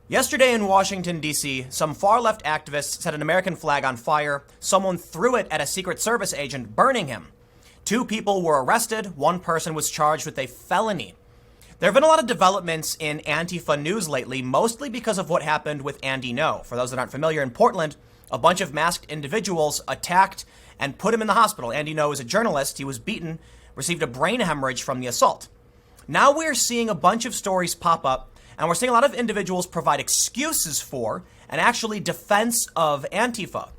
Yesterday in Washington, D.C., some far-left activists set an American flag on fire. Someone threw it at a Secret Service agent, burning him. 2 people were arrested. 1 person was charged with a felony. There have been a lot of developments in Antifa news lately, mostly because of what happened with Andy Ngo. For those that aren't familiar, in Portland, a bunch of masked individuals attacked and put him in the hospital. Andy Ngo is a journalist. He was beaten, received a brain hemorrhage from the assault. Now we're seeing a bunch of stories pop up, and we're seeing a lot of individuals provide excuses for and actually defense of Antifa.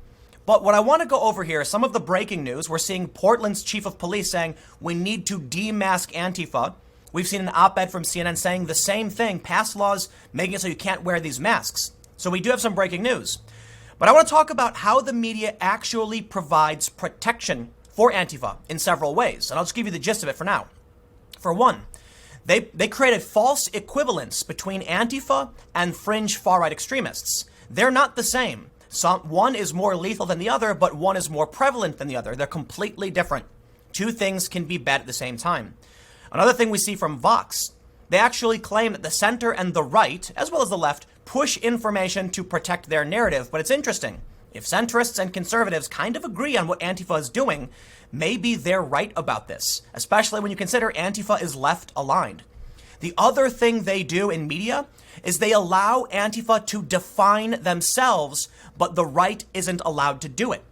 But what I want to go over here is some of the breaking news. We're seeing Portland's chief of police saying we need to demask Antifa. We've seen an op-ed from CNN saying the same thing, pass laws making it so you can't wear these masks. So we do have some breaking news. But I want to talk about how the media actually provides protection for Antifa in several ways. And I'll just give you the gist of it for now. For one, They create a false equivalence between Antifa and fringe far-right extremists. They're not the same. One is more lethal than the other, but one is more prevalent than the other. They're completely different. 2 things can be bad at the same time. Another thing we see from Vox, they actually claim that the center and the right, as well as the left, push information to protect their narrative. But it's interesting. If centrists and conservatives kind of agree on what Antifa is doing, maybe they're right about this, especially when you consider Antifa is left aligned. The other thing they do in media is they allow Antifa to define themselves, but the right isn't allowed to do it.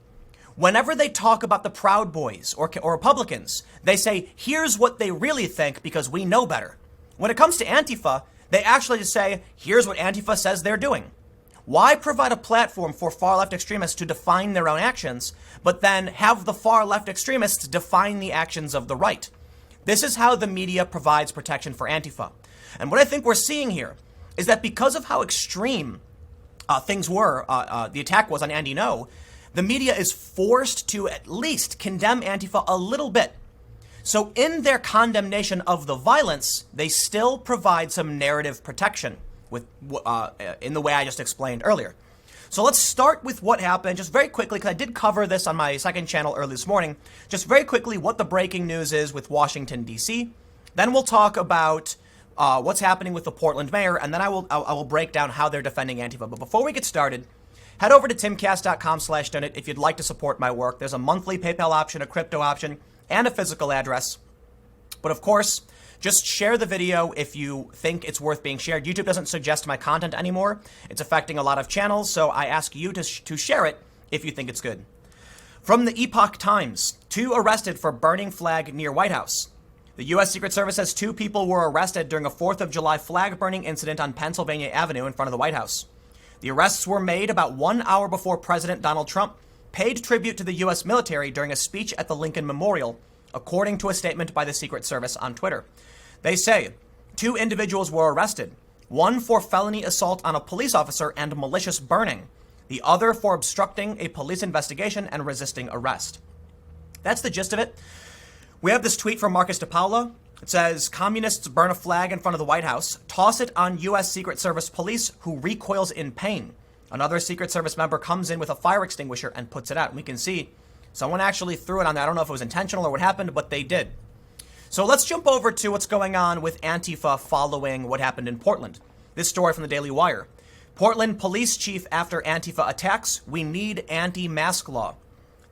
Whenever they talk about the Proud Boys or Republicans, they say, here's what they really think because we know better. When it comes to Antifa, they actually just say, here's what Antifa says they're doing. Why provide a platform for far-left extremists to define their own actions, but then have the far-left extremists define the actions of the right? This is how the media provides protection for Antifa. And what I think we're seeing here is that because of how extreme things were, the attack was on Andy Ngo, the media is forced to at least condemn Antifa a little bit. So in their condemnation of the violence, they still provide some narrative protection in the way I just explained earlier. So let's start with what happened just very quickly, because I did cover this on my second channel early this morning. Just very quickly what the breaking news is with Washington, D.C. Then we'll talk about what's happening with the Portland mayor, and then I will break down how they're defending Antifa. But before we get started, head over to timcast.com/donate if you'd like to support my work. There's a monthly PayPal option, a crypto option, and a physical address. But of course, just share the video if you think it's worth being shared. YouTube doesn't suggest my content anymore. It's affecting a lot of channels, so I ask you to share it if you think it's good. From the Epoch Times, 2 arrested for burning flag near White House. The U.S. Secret Service says 2 people were arrested during a 4th of July flag burning incident on Pennsylvania Avenue in front of the White House. The arrests were made about 1 hour before President Donald Trump paid tribute to the U.S. military during a speech at the Lincoln Memorial, according to a statement by the Secret Service on Twitter. They say 2 individuals were arrested, one for felony assault on a police officer and malicious burning, the other for obstructing a police investigation and resisting arrest. That's the gist of it. We have this tweet from Marcus DePaula. It says, communists burn a flag in front of the White House, toss it on U.S. Secret Service police who recoils in pain. Another Secret Service member comes in with a fire extinguisher and puts it out. And we can see someone actually threw it on there. I don't know if it was intentional or what happened, but they did. So let's jump over to what's going on with Antifa following what happened in Portland. This story from the Daily Wire. Portland police chief after Antifa attacks, we need anti-mask law.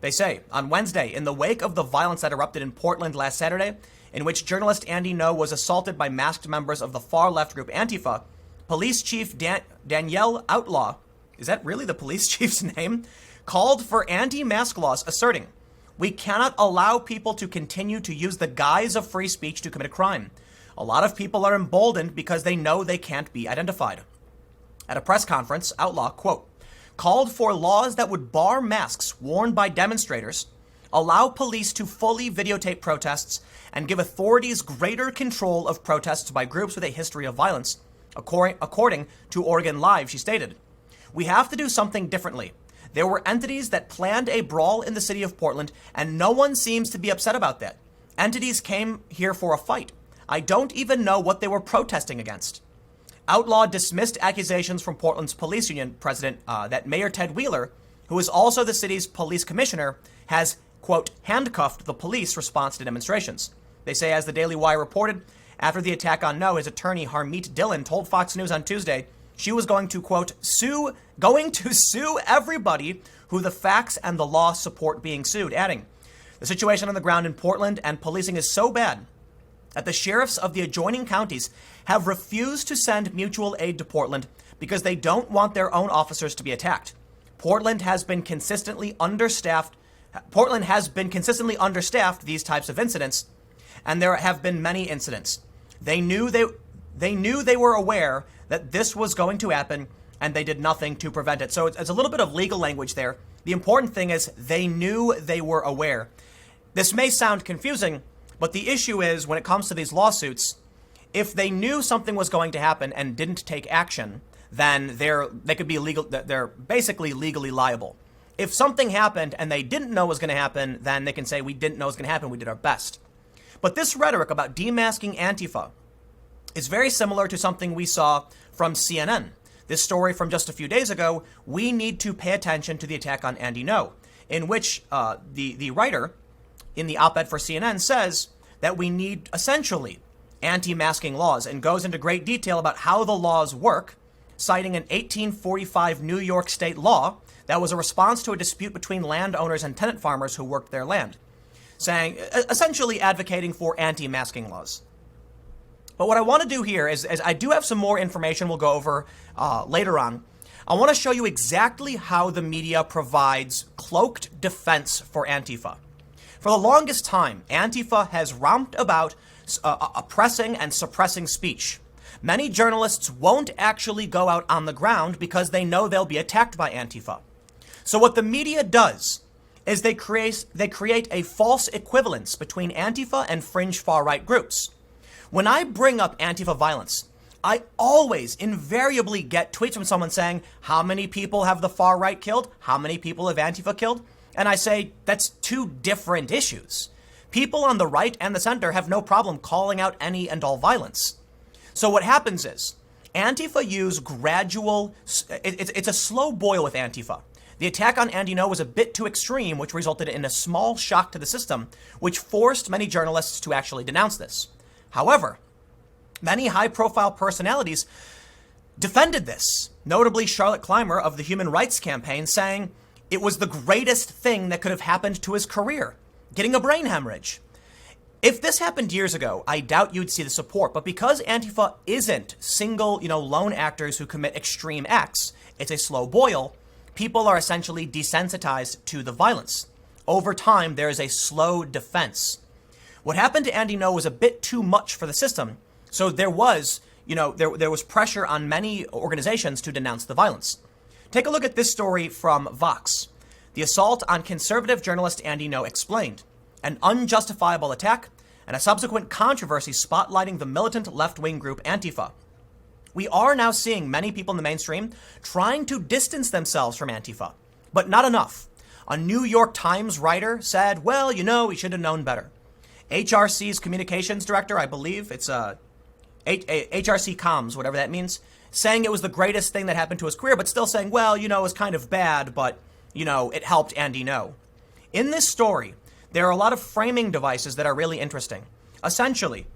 They say, on Wednesday, in the wake of the violence that erupted in Portland last Saturday, in which journalist Andy Ngo was assaulted by masked members of the far-left group Antifa, police chief Danielle Outlaw, is that really the police chief's name, called for anti-mask laws, asserting, we cannot allow people to continue to use the guise of free speech to commit a crime. A lot of people are emboldened because they know they can't be identified. At a press conference, Outlaw, quote, called for laws that would bar masks worn by demonstrators, allow police to fully videotape protests, and give authorities greater control of protests by groups with a history of violence. According to Oregon Live, she stated, we have to do something differently. There were entities that planned a brawl in the city of Portland, and no one seems to be upset about that. Entities came here for a fight. I don't even know what they were protesting against. Outlaw dismissed accusations from Portland's police union president that Mayor Ted Wheeler, who is also the city's police commissioner, has, quote, handcuffed the police response to demonstrations. They say, as the Daily Wire reported, after the attack on Ngo, his attorney Harmeet Dillon told Fox News on Tuesday, She was going to, quote, sue everybody who the facts and the law support being sued, adding, the situation on the ground in Portland and policing is so bad that the sheriffs of the adjoining counties have refused to send mutual aid to Portland because they don't want their own officers to be attacked. Portland has been consistently understaffed these types of incidents, and there have been many incidents. They knew they were aware that this was going to happen, and they did nothing to prevent it. So it's a little bit of legal language there. The important thing is they knew they were aware. This may sound confusing, but the issue is when it comes to these lawsuits, if they knew something was going to happen and didn't take action, then they're basically legally liable. If something happened and they didn't know was going to happen, then they can say, we didn't know it was going to happen, we did our best. But this rhetoric about demasking Antifa is very similar to something we saw from CNN. This story from just a few days ago, we need to pay attention to the attack on Andy Ngo, in which the writer in the op-ed for CNN says that we need essentially anti-masking laws and goes into great detail about how the laws work, citing an 1845 New York state law that was a response to a dispute between landowners and tenant farmers who worked their land, saying, essentially advocating for anti-masking laws. But what I want to do here is I do have some more information we'll go over later on. I want to show you exactly how the media provides cloaked defense for Antifa. For the longest time, Antifa has romped about oppressing and suppressing speech. Many journalists won't actually go out on the ground because they know they'll be attacked by Antifa. So what the media does is they create a false equivalence between Antifa and fringe far-right groups. When I bring up Antifa violence, I always invariably get tweets from someone saying, how many people have the far right killed? How many people have Antifa killed? And I say, that's two different issues. People on the right and the center have no problem calling out any and all violence. So what happens is Antifa use gradual, it's a slow boil with Antifa. The attack on Andy Ngo was a bit too extreme, which resulted in a small shock to the system, which forced many journalists to actually denounce this. However, many high-profile personalities defended this, notably Charlotte Clymer of the Human Rights Campaign, saying it was the greatest thing that could have happened to his career, getting a brain hemorrhage. If this happened years ago, I doubt you'd see the support, but because Antifa isn't single, lone actors who commit extreme acts, it's a slow boil, people are essentially desensitized to the violence. Over time, there is a slow defense. What happened to Andy Ngo was a bit too much for the system, so there was pressure on many organizations to denounce the violence. Take a look at this story from Vox. The assault on conservative journalist Andy Ngo explained, an unjustifiable attack and a subsequent controversy spotlighting the militant left-wing group Antifa. We are now seeing many people in the mainstream trying to distance themselves from Antifa, but not enough. A New York Times writer said, well, we should have known better. HRC's communications director, I believe, it's HRC Comms, whatever that means, saying it was the greatest thing that happened to his career, but still saying, well, it was kind of bad, but, it helped Andy Ngo. In this story, there are a lot of framing devices that are really interesting. Essentially,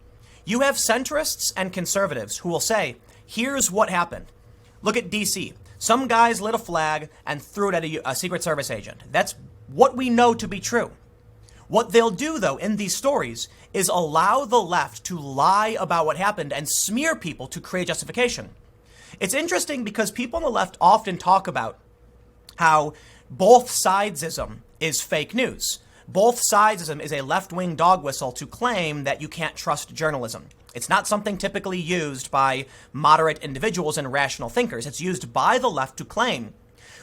you have centrists and conservatives who will say, here's what happened. Look at DC. Some guys lit a flag and threw it at a Secret Service agent. That's what we know to be true. What they'll do, though, in these stories is allow the left to lie about what happened and smear people to create justification. It's interesting because people on the left often talk about how both sidesism is fake news. Both sidesism is a left-wing dog whistle to claim that you can't trust journalism. It's not something typically used by moderate individuals and rational thinkers. It's used by the left to claim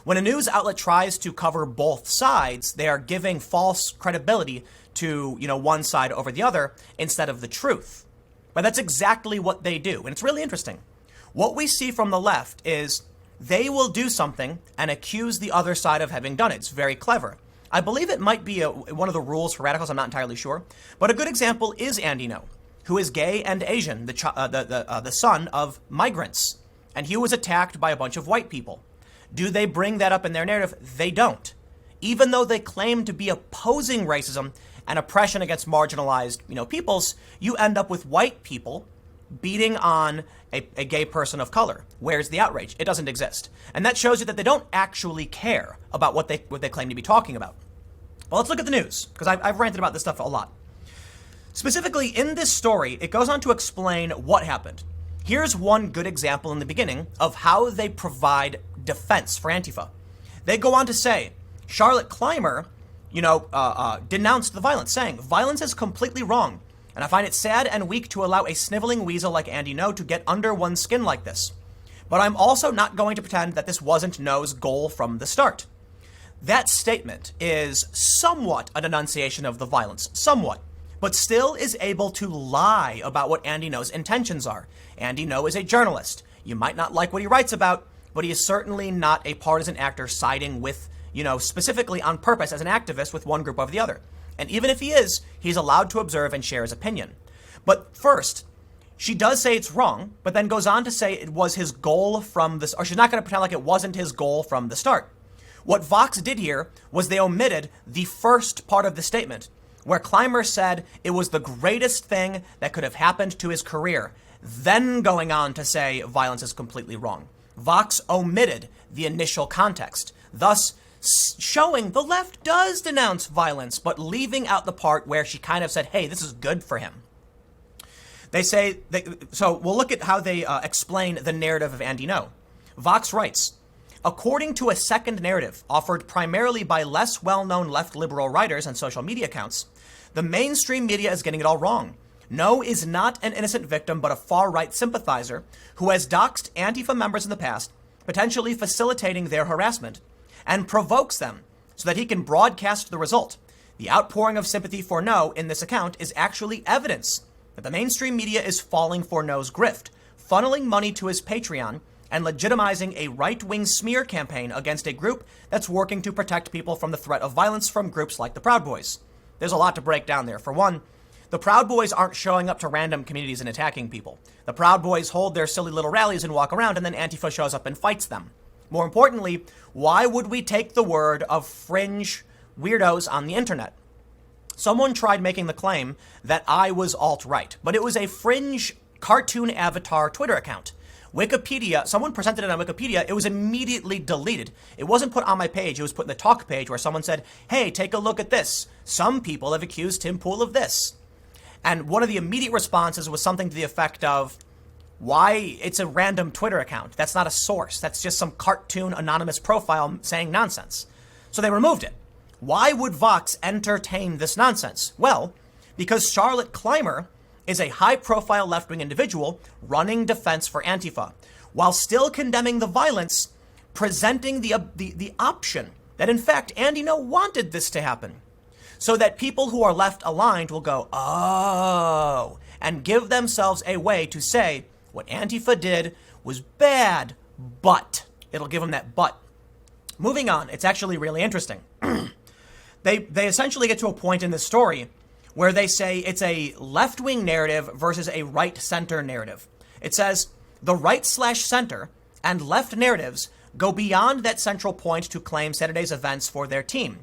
when a news outlet tries to cover both sides, they are giving false credibility to, one side over the other instead of the truth. But that's exactly what they do. And it's really interesting. What we see from the left is they will do something and accuse the other side of having done it. It's very clever. I believe it might be one of the rules for radicals. I'm not entirely sure. But a good example is Andy Ngo, who is gay and Asian, the son of migrants. And he was attacked by a bunch of white people. Do they bring that up in their narrative? They don't. Even though they claim to be opposing racism and oppression against marginalized, peoples, you end up with white people beating on a gay person of color. Where's the outrage? It doesn't exist. And that shows you that they don't actually care about what they claim to be talking about. Well, let's look at the news, because I've ranted about this stuff a lot. Specifically, in this story, it goes on to explain what happened. Here's one good example in the beginning of how they provide defense for Antifa. They go on to say, Charlotte Clymer, denounced the violence, saying, "Violence is completely wrong, and I find it sad and weak to allow a sniveling weasel like Andy No to get under one's skin like this. But I'm also not going to pretend that this wasn't No's goal from the start." That statement is somewhat a denunciation of the violence, somewhat, but still is able to lie about what Andy No's intentions are. Andy No is a journalist. You might not like what he writes about, but he is certainly not a partisan actor siding with, specifically on purpose as an activist with one group over the other. And even if he is, he's allowed to observe and share his opinion. But first, she does say it's wrong, but then goes on to say it was his goal from this, or she's not going to pretend like it wasn't his goal from the start. What Vox did here was they omitted the first part of the statement, where Clymer said it was the greatest thing that could have happened to his career, then going on to say violence is completely wrong. Vox omitted the initial context, thus showing the left does denounce violence, but leaving out the part where she kind of said, hey, this is good for him. They say, so we'll look at how they explain the narrative of Andy No. Vox writes, according to a second narrative offered primarily by less well-known left liberal writers and social media accounts, the mainstream media is getting it all wrong. No is not an innocent victim, but a far-right sympathizer who has doxed Antifa members in the past, potentially facilitating their harassment, and provokes them so that he can broadcast the result. The outpouring of sympathy for No in this account is actually evidence that the mainstream media is falling for No's grift, funneling money to his Patreon, and legitimizing a right-wing smear campaign against a group that's working to protect people from the threat of violence from groups like the Proud Boys. There's a lot to break down there. For one, the Proud Boys aren't showing up to random communities and attacking people. The Proud Boys hold their silly little rallies and walk around, and then Antifa shows up and fights them. More importantly, why would we take the word of fringe weirdos on the internet? Someone tried making the claim that I was alt-right, but it was a fringe cartoon avatar Twitter account. Wikipedia, someone presented it on Wikipedia, it was immediately deleted. It wasn't put on my page, it was put in the talk page where someone said, hey, take a look at this. Some people have accused Tim Pool of this. And one of the immediate responses was something to the effect of, why, it's a random Twitter account. That's not a source. That's just some cartoon anonymous profile saying nonsense. So they removed it. Why would Vox entertain this nonsense? Well, because Charlotte Clymer is a high-profile left-wing individual running defense for Antifa, while still condemning the violence, presenting the option that, in fact, Andy No wanted this to happen, so that people who are left-aligned will go, oh, and give themselves a way to say what Antifa did was bad, but. It'll give them that but. Moving on, it's actually really interesting. They essentially get to a point in this story where they say it's a left-wing narrative versus a right-center narrative. It says the right/center and left narratives go beyond that central point to claim Saturday's events for their team.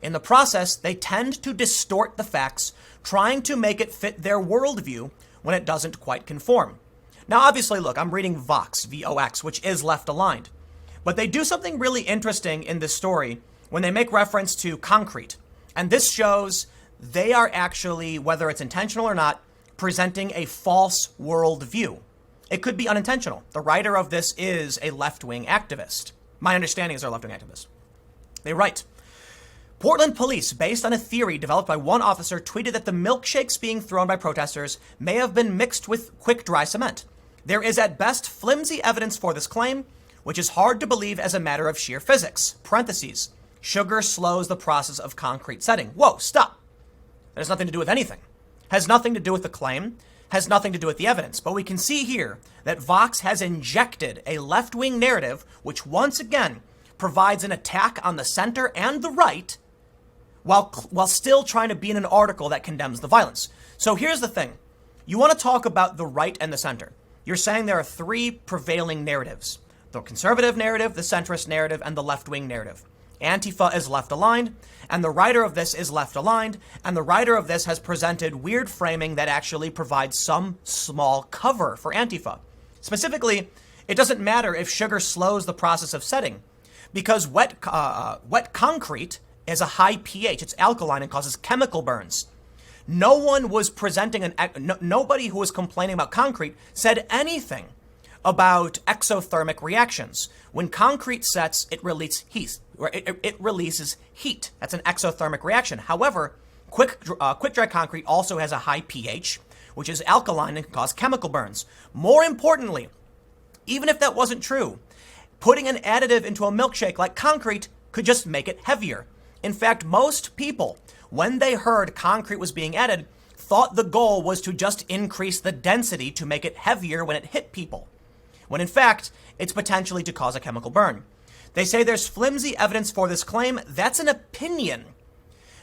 In the process, they tend to distort the facts, trying to make it fit their worldview when it doesn't quite conform. Now, obviously, look, I'm reading Vox, V-O-X, which is left-aligned. But they do something really interesting in this story when they make reference to concrete. And this shows they are actually, whether it's intentional or not, presenting a false worldview. It could be unintentional. The writer of this is a left-wing activist. My understanding is they're a left-wing activist. They write, Portland police, based on a theory developed by one officer, tweeted that the milkshakes being thrown by protesters may have been mixed with quick-dry cement. There is at best flimsy evidence for this claim, which is hard to believe as a matter of sheer physics. Parentheses. Sugar slows the process of concrete setting. Whoa, stop. That has nothing to do with anything. Has nothing to do with the claim. Has nothing to do with the evidence. But we can see here that Vox has injected a left-wing narrative, which once again provides an attack on the center and the right, while still trying to be in an article that condemns the violence. So here's the thing. You want to talk about the right and the center. You're saying there are three prevailing narratives. The conservative narrative, the centrist narrative, and the left-wing narrative. Antifa is left-aligned, and the writer of this is left-aligned, and the writer of this has presented weird framing that actually provides some small cover for Antifa. Specifically, it doesn't matter if sugar slows the process of setting, because wet concrete has a high pH. It's alkaline and causes chemical burns. No one was presenting nobody who was complaining about concrete said anything about exothermic reactions. When concrete sets, it releases heat. It releases heat. That's an exothermic reaction. However, quick dry concrete also has a high pH, which is alkaline and can cause chemical burns. More importantly, even if that wasn't true, putting an additive into a milkshake like concrete could just make it heavier. In fact, most people, when they heard concrete was being added, thought the goal was to just increase the density to make it heavier when it hit people, when in fact, it's potentially to cause a chemical burn. They say there's flimsy evidence for this claim. That's an opinion.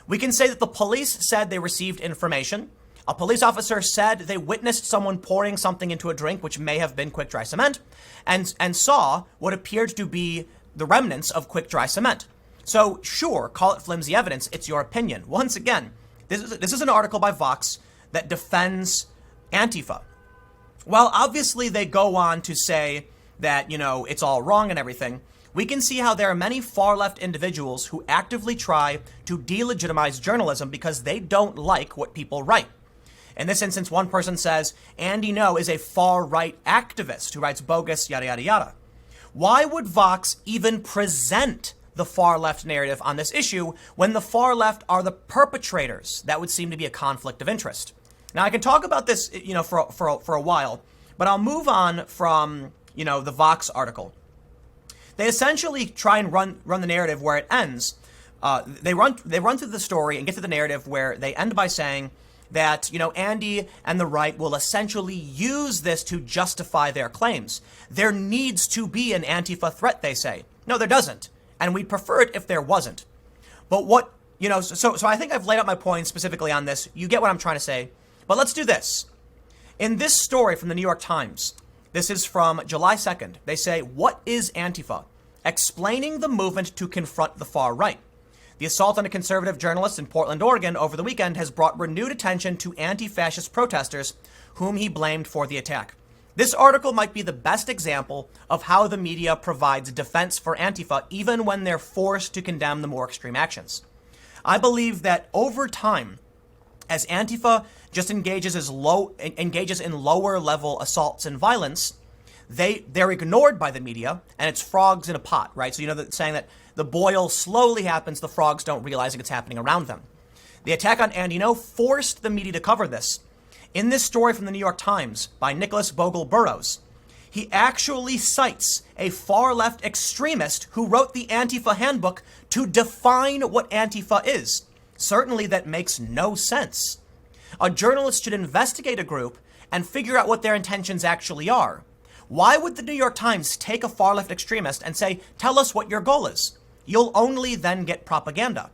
We can say that the police said they received information. A police officer said they witnessed someone pouring something into a drink, which may have been quick dry cement, and saw what appeared to be the remnants of quick dry cement. So sure, call it flimsy evidence. It's your opinion. Once again, this is an article by Vox that defends Antifa. While obviously they go on to say that, it's all wrong and everything, we can see how there are many far-left individuals who actively try to delegitimize journalism because they don't like what people write. In this instance, one person says, Andy Ngo is a far-right activist who writes bogus, yada, yada, yada. Why would Vox even present the far-left narrative on this issue when the far-left are the perpetrators? That would seem to be a conflict of interest. Now, I can talk about this, for a while, but I'll move on from, the Vox article. They essentially try and run the narrative where it ends. They run through the story and get to the narrative where they end by saying that, Andy and the right will essentially use this to justify their claims. There needs to be an Antifa threat, they say. No, there doesn't. And we'd prefer it if there wasn't. But what, so I think I've laid out my point specifically on this. You get what I'm trying to say. But let's do this. In this story from the New York Times, this is from July 2nd. They say, what is Antifa? Explaining the movement to confront the far right. The assault on a conservative journalist in Portland, Oregon over the weekend has brought renewed attention to anti-fascist protesters whom he blamed for the attack. This article might be the best example of how the media provides defense for Antifa even when they're forced to condemn the more extreme actions. I believe that over time, as Antifa just engages in lower level assaults and violence, they're ignored by the media, and it's frogs in a pot, right? So the saying that the boil slowly happens, the frogs don't realize it's happening around them. The attack on Andy Ngo forced the media to cover this. In this story from the New York Times by Nicholas Bogle Burroughs, he actually cites a far-left extremist who wrote the Antifa handbook to define what Antifa is. Certainly that makes no sense. A journalist should investigate a group and figure out what their intentions actually are. Why would the New York Times take a far-left extremist and say, tell us what your goal is? You'll only then get propaganda.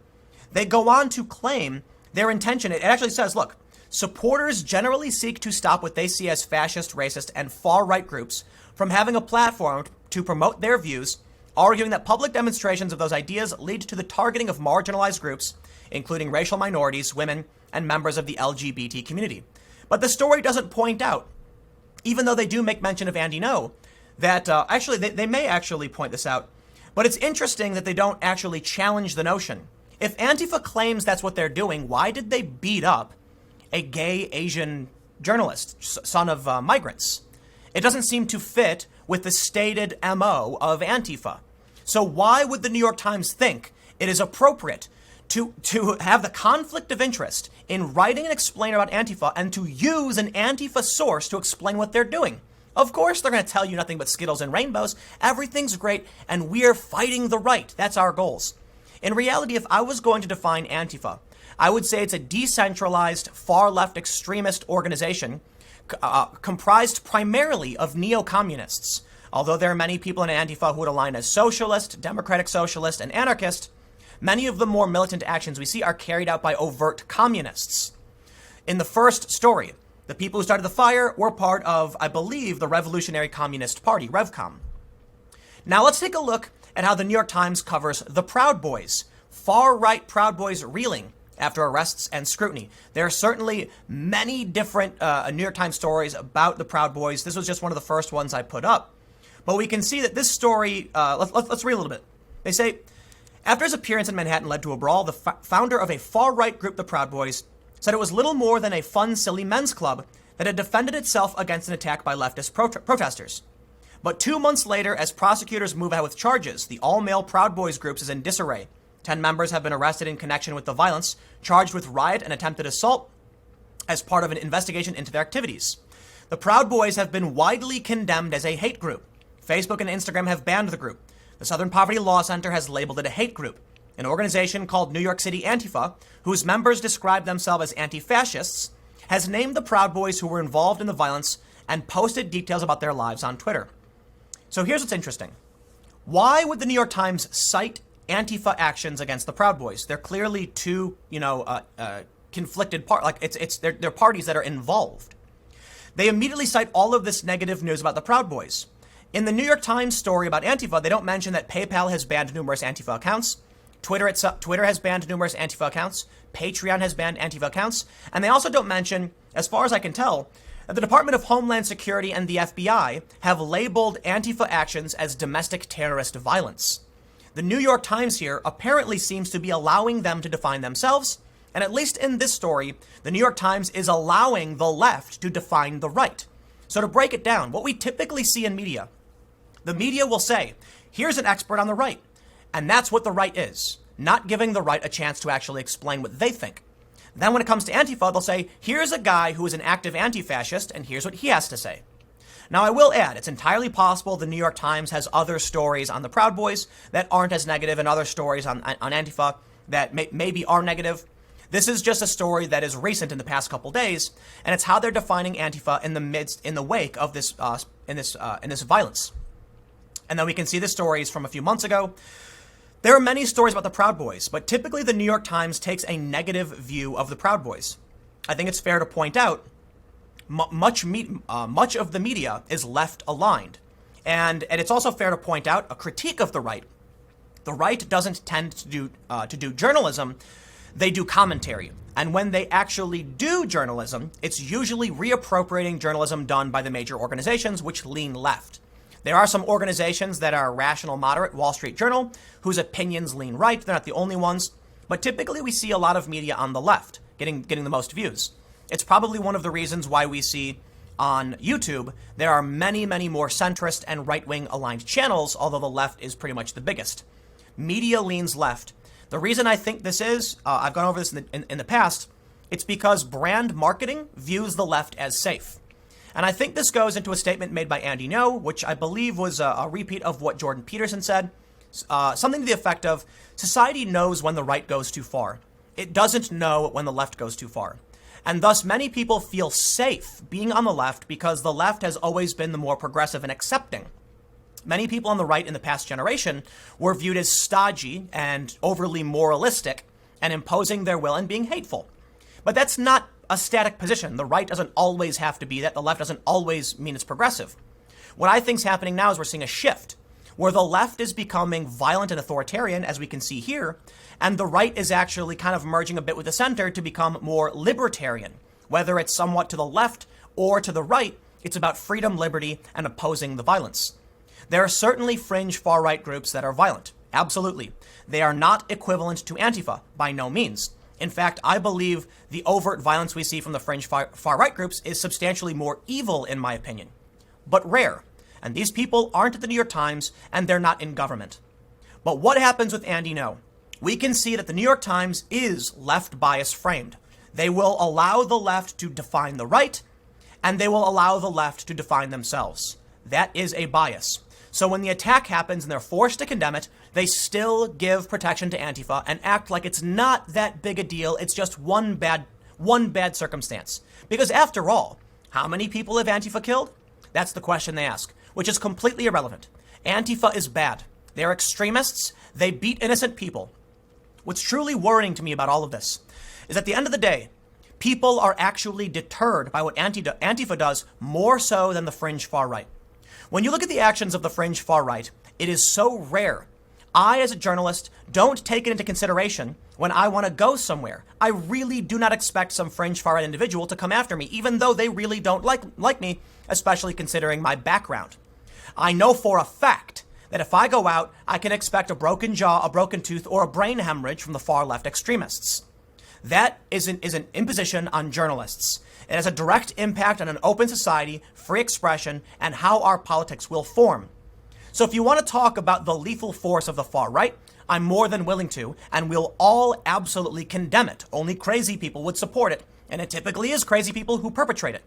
They go on to claim their intention. It actually says, look, supporters generally seek to stop what they see as fascist, racist, and far-right groups from having a platform to promote their views, arguing that public demonstrations of those ideas lead to the targeting of marginalized groups, including racial minorities, women, and members of the LGBT community. But the story doesn't point out, even though they do make mention of Andy Ngo, that actually they may actually point this out, but it's interesting that they don't actually challenge the notion. If Antifa claims that's what they're doing, why did they beat up a gay Asian journalist, son of migrants? It doesn't seem to fit with the stated MO of Antifa. So why would the New York Times think it is appropriate to have the conflict of interest in writing and explain about Antifa and to use an Antifa source to explain what they're doing? Of course, they're going to tell you nothing but Skittles and rainbows. Everything's great, and we're fighting the right. That's our goals. In reality, if I was going to define Antifa, I would say it's a decentralized, far-left extremist organization comprised primarily of neo-communists. Although there are many people in Antifa who would align as socialist, democratic socialist, and anarchist, many of the more militant actions we see are carried out by overt communists. In the first story, the people who started the fire were part of, I believe, the Revolutionary Communist Party, Revcom. Now let's take a look at how the New York Times covers the Proud Boys. Far-right Proud Boys reeling after arrests and scrutiny. There are certainly many different New York Times stories about the Proud Boys. This was just one of the first ones I put up. But we can see that this story, let's read a little bit. They say, after his appearance in Manhattan led to a brawl, the founder of a far-right group, the Proud Boys, said it was little more than a fun, silly men's club that had defended itself against an attack by leftist protesters. But 2 months later, as prosecutors move out with charges, the all-male Proud Boys group is in disarray. 10 members have been arrested in connection with the violence, charged with riot and attempted assault as part of an investigation into their activities. The Proud Boys have been widely condemned as a hate group. Facebook and Instagram have banned the group. The Southern Poverty Law Center has labeled it a hate group. An organization called New York City Antifa, whose members describe themselves as anti-fascists, has named the Proud Boys who were involved in the violence and posted details about their lives on Twitter. So here's what's interesting. Why would the New York Times cite Antifa actions against the Proud Boys? They're clearly two, conflicted they're parties that are involved. They immediately cite all of this negative news about the Proud Boys. In the New York Times story about Antifa, they don't mention that PayPal has banned numerous Antifa accounts. Twitter has banned numerous Antifa accounts. Patreon has banned Antifa accounts. And they also don't mention, as far as I can tell, that the Department of Homeland Security and the FBI have labeled Antifa actions as domestic terrorist violence. The New York Times here apparently seems to be allowing them to define themselves, and at least in this story, the New York Times is allowing the left to define the right. So to break it down, what we typically see in media, the media will say, here's an expert on the right, and that's what the right is, not giving the right a chance to actually explain what they think. Then when it comes to Antifa, they'll say, here's a guy who is an active anti-fascist, and here's what he has to say. Now, I will add, it's entirely possible the New York Times has other stories on the Proud Boys that aren't as negative and other stories on Antifa that maybe are negative. This is just a story that is recent in the past couple days, and it's how they're defining Antifa in the wake of this violence. And then we can see the stories from a few months ago. There are many stories about the Proud Boys, but typically the New York Times takes a negative view of the Proud Boys. I think it's fair to point out much of the media is left aligned. And it's also fair to point out a critique of the right. The right doesn't tend to do journalism. They do commentary. And when they actually do journalism, it's usually reappropriating journalism done by the major organizations which lean left. There are some organizations that are rational, moderate, Wall Street Journal, whose opinions lean right. They're not the only ones. But typically we see a lot of media on the left getting the most views. It's probably one of the reasons why we see on YouTube there are many, many more centrist and right-wing aligned channels, although the left is pretty much the biggest. Media leans left. The reason I think this is, I've gone over this in the past, it's because brand marketing views the left as safe. And I think this goes into a statement made by Andy Ngo, which I believe was a repeat of what Jordan Peterson said. Something to the effect of, society knows when the right goes too far. It doesn't know when the left goes too far. And thus many people feel safe being on the left because the left has always been the more progressive and accepting. Many people on the right in the past generation were viewed as stodgy and overly moralistic and imposing their will and being hateful. But that's not a static position. The right doesn't always have to be that. The left doesn't always mean it's progressive. What I think is happening now is we're seeing a shift where the left is becoming violent and authoritarian, as we can see here, and the right is actually kind of merging a bit with the center to become more libertarian. Whether it's somewhat to the left or to the right, it's about freedom, liberty, and opposing the violence. There are certainly fringe far-right groups that are violent. Absolutely. They are not equivalent to Antifa, by no means. In fact, I believe the overt violence we see from the fringe far-right groups is substantially more evil, in my opinion, but rare. And these people aren't at the New York Times, and they're not in government. But what happens with Andy Ngo? We can see that the New York Times is left bias framed. They will allow the left to define the right, and they will allow the left to define themselves. That is a bias. So when the attack happens and they're forced to condemn it, they still give protection to Antifa and act like it's not that big a deal. It's just one bad circumstance. Because after all, how many people have Antifa killed? That's the question they ask, which is completely irrelevant. Antifa is bad. They're extremists. They beat innocent people. What's truly worrying to me about all of this is at the end of the day, people are actually deterred by what Antifa does more so than the fringe far right. When you look at the actions of the fringe far right, it is so rare. I, as a journalist, don't take it into consideration when I want to go somewhere. I really do not expect some fringe far-right individual to come after me, even though they really don't like me, especially considering my background. I know for a fact that if I go out, I can expect a broken jaw, a broken tooth, or a brain hemorrhage from the far-left extremists. That is an imposition on journalists. It has a direct impact on an open society, free expression, and how our politics will form. So if you want to talk about the lethal force of the far right, I'm more than willing to, and we'll all absolutely condemn it. Only crazy people would support it, and it typically is crazy people who perpetrate it.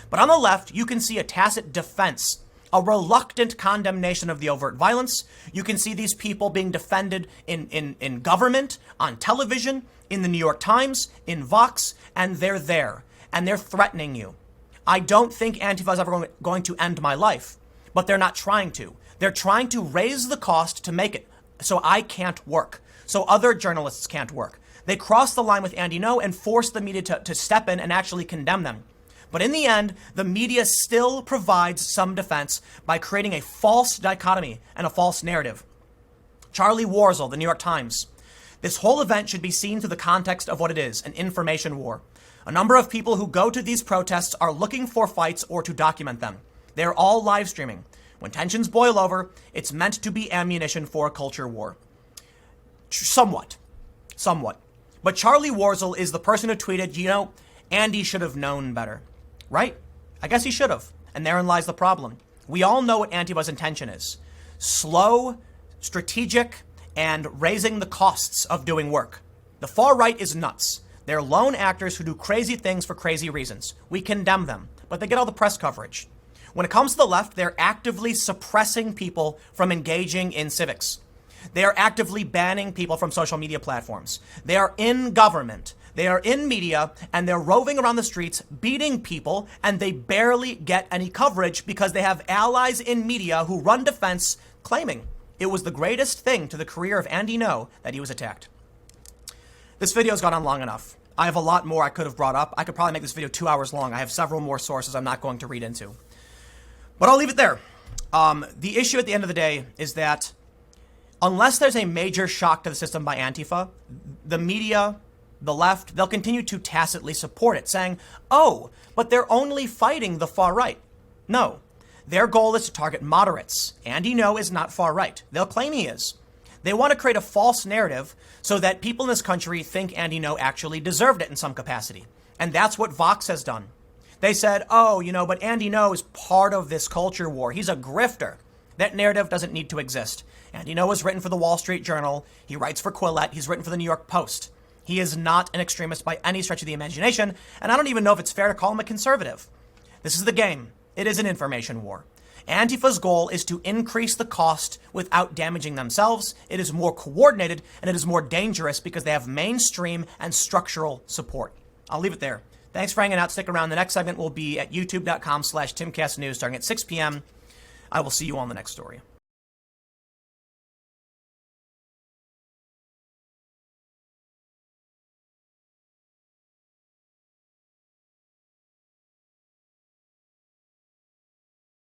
But on the left, you can see a tacit defense, a reluctant condemnation of the overt violence. You can see these people being defended in government, on television, in the New York Times, in Vox, and they're there, and they're threatening you. I don't think Antifa is ever going to end my life, but they're not trying to. They're trying to raise the cost to make it so I can't work, so other journalists can't work. They cross the line with Andy No and force the media to step in and actually condemn them. But in the end, the media still provides some defense by creating a false dichotomy and a false narrative. Charlie Warzel, the New York Times. This whole event should be seen through the context of what it is, an information war. A number of people who go to these protests are looking for fights or to document them. They're all live streaming. When tensions boil over, it's meant to be ammunition for a culture war. Somewhat. But Charlie Warzel is the person who tweeted, Andy should have known better. Right? I guess he should have. And therein lies the problem. We all know what Antifa's intention is. Slow, strategic, and raising the costs of doing work. The far right is nuts. They're lone actors who do crazy things for crazy reasons. We condemn them, but they get all the press coverage. When it comes to the left, they're actively suppressing people from engaging in civics. They are actively banning people from social media platforms. They are in government. They are in media, and they're roving around the streets, beating people, and they barely get any coverage because they have allies in media who run defense claiming it was the greatest thing to the career of Andy No that he was attacked. This video's gone on long enough. I have a lot more I could have brought up. I could probably make this video 2 hours long. I have several more sources I'm not going to read into. But I'll leave it there. The issue at the end of the day is that unless there's a major shock to the system by Antifa, the media, the left, they'll continue to tacitly support it, saying, oh, but they're only fighting the far right. No, their goal is to target moderates. Andy No is not far right. They'll claim he is. They want to create a false narrative so that people in this country think Andy No actually deserved it in some capacity. And that's what Vox has done. They said, oh, but Andy No is part of this culture war. He's a grifter. That narrative doesn't need to exist. Andy No has written for the Wall Street Journal. He writes for Quillette. He's written for the New York Post. He is not an extremist by any stretch of the imagination, and I don't even know if it's fair to call him a conservative. This is the game. It is an information war. Antifa's goal is to increase the cost without damaging themselves. It is more coordinated, and it is more dangerous because they have mainstream and structural support. I'll leave it there. Thanks for hanging out. Stick around. The next segment will be at youtube.com/TimCastNews starting at 6 p.m. I will see you on the next story.